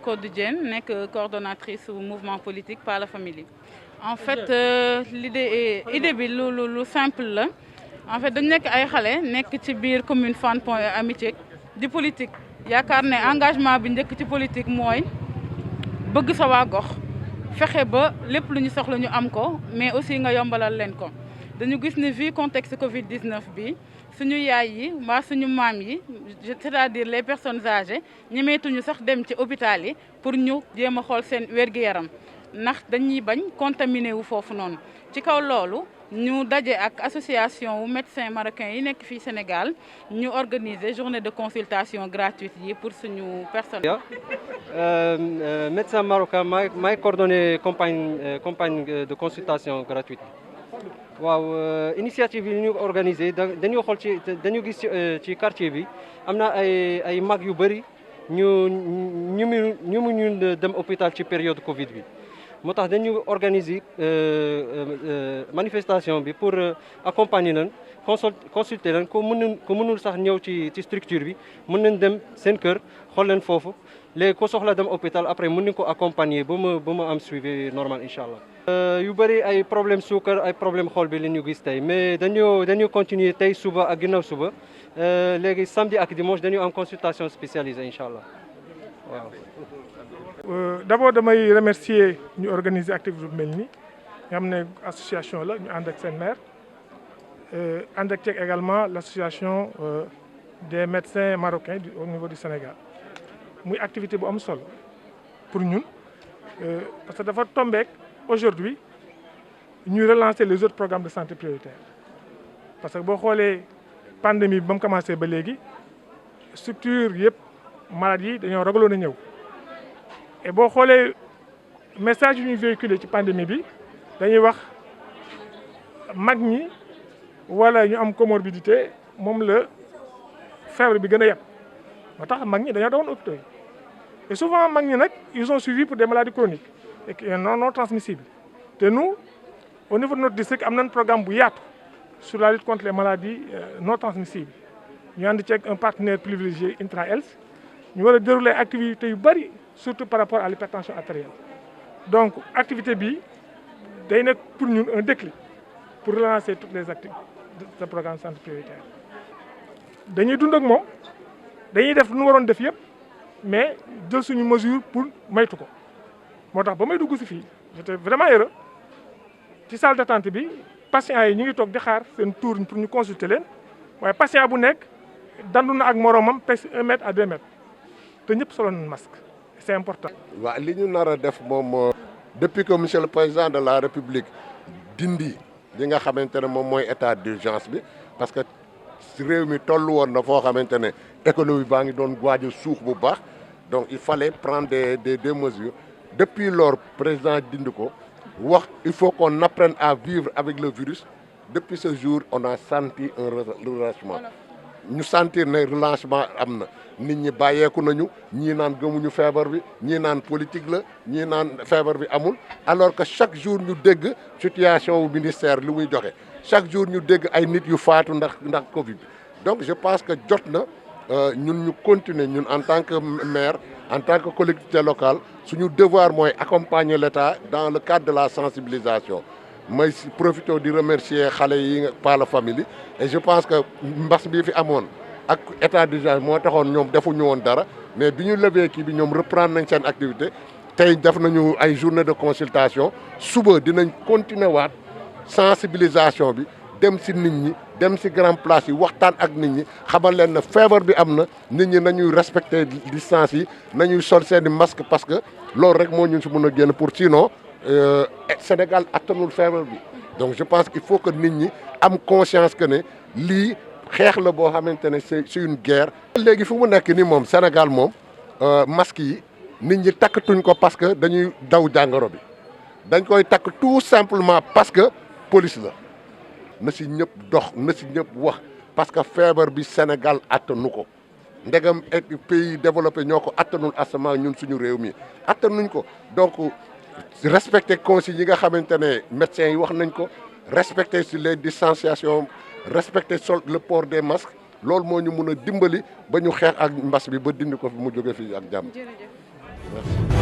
Codou Diène nekk coordonnatrice du mouvement politique Pas la Famille. En fait idée bi lu simple la en fait dañ nekk ay xale nekk ci biir commune Fann Point et Amitié di politique yaakaar ne engagement bi njëkk ci politique mooy bëgg sa waa gox fexe ba lépp lu ñu soxla ñu am ko mais aussi nga yombalal leen ko. dañu gis ne vu contexte Covid 19 bi suñu yaay yi mbaa suñu maam yi c'est-à-dire les personnes âgées ñemeetuñu sax dem ci hôpital yi pour ñu jéem a xool seen wér-gu-yaram ndax dañuy bañ contaminé wu foofu noonu. ci kaw loolu ñu daje ak association wu médecins marocains yi nekk fii Sénégal ñu organiser journée de consultation gratuite yi pour suñu personnel. Médecin marocain may coordonné campagne de consultation gratuite. waaw initiative yi ñu organisé dañoo xool dañu gis ci quartier bi am na ay mag yu bëri ñu dem hôpital ci période Covid bi moo tax dañu organiser manifestation bi pour accompagner leen consulter leen ko mënul sax ñëw ci structure bi mën nañ dem seen kër xool leen foofu léegi ko soxla dem hôpital après mën nañ ko accompagner ba mu am suivi normal incha allah. yu bëri ay problème suukar ay problème xol bi la ñu gis tey mais dañu continuer tey suba ak ginnaaw suba léegi samedi ak dimanche dañu am consultation spécialisée incha allah waaw. D'abord damay remercier ñu organiser activité bu mel ni nga xam ne association la ñu ànd ak seen maire ànd ak également l'association des médecins marocains au niveau du Sénégal muy activité bu am solo pour ñun parce que dafa tombeek aujourd'hui ñu relancer les autres programmes de santé prioritaires parce que boo xoolee pandémie bi ba mu commencé ba léegi structure yëpp malades yi dañoo ragaloon a ñëw et boo xoolee message yu ñuy véhiculé ci pandémie bi dañuy wax mag ñi wala ñu am comorbidité moom la feebar bi gën a yeb moo tax mag ñi dañoo doon hôpitaux yi et souvent mag ñi nag ils sont suivis pour des maladies chroniques et qui non transmissibles te nous au niveau de notre district am nañ programme bu yaatu sur la lutte contre les maladies non transmissibles ñu ànd ci un partenaire privilégié Intra Health ñu war a dérouler activités yu bëri surtout par rapport à l'hypertension artérielle donc activité bi day nekk pour ñun un déclic pour relancer toutes les activités de ce programme santé prioritaire dañuy dund ak moom dañuy def lu ñu waroon def yëpp mais jël suñu mesure pour maytu ko moo tax ba may dugg si fii j'étais vraiment heureux ci salle d'attente bi patients yi ñu ngi toog di xaar seen tour pour ñu consulter leen waaye patient bu nekk dandu na ak moromam presque 1 mètre à 2 mètres te ñëpp solo nañ masque c'est important. waaw li ñu nar a def moom depuis que monsieur le président de la république dindi li nga xamante ne moom mooy état d'urgence bi parce que si réew mi tollu woon na foo xamante ne économie baa ngi doon waaj a suux bu baax donc il fallait prendre des mesures depuis lors président dindi ko wax il faut qu'on apprenne à vivre avec le virus depuis ce jour on a senti un relâchement ñu sentir ne relâchement am na nit ñi bàyyeeku nañu ñii naan gëmuñu feebar bi ñii naan politique la ñii naan feebar bi amul alors que chaque jour ñu dégg situation wu ministère lu muy joxe chaque jour ñu dégg ay nit yu faatu ndax Covid bi donc je pense que jot na ñun ñu continuer ñun en tant que maire en tant que collectivité locale suñu devoir mooy accompagner l'État dans le cadre de la sensibilisation may si profité di remercier xale yi Pas la Famille et je pense que mbas bii fi amoon ak état d'urgence moo taxoon ñoom defuñu woon dara mais bi ñu levé kii bi ñoom reprendre nañ seen activité tey def nañu ay journée de consultation suba dinañ continuer waat sensibilisation bi dem si nit ñi dem si grand place yi waxtaan ak nit ñi xamal leen ne feebar bi am na nit ñi nañuy respecter distance yi nañuy sol seeni masque parce que loolu rek moo ñu si mën a génn pour sinon Sénégal attanul feebar bi donc je pense qu'il faut que nit ñi am conscience que ne lii xeex la boo xamante ne c'est une guerre. léegi fu mu nekk nii moom Sénégal moom masque yi nit ñi takkatuñ ko parce que dañuy daw jàngoro bi dañ koy takk tout simplement parce que police la na si ñëpp dox na si ñëpp wax parce que feebar bi Sénégal attanu ko ndegam pays développé ñoo ko attanul asama ñun suñu réew mi attanuñ ko donc respecter consignes yi nga xamante ne médecins yi wax nañ ko respecter sur les distanciations respecter le port des masques loolu moo ñu mun a dimbali ba ñu xeex ak mbas bi ba dindi ko fi mu jóge fii ak jàmm. merci.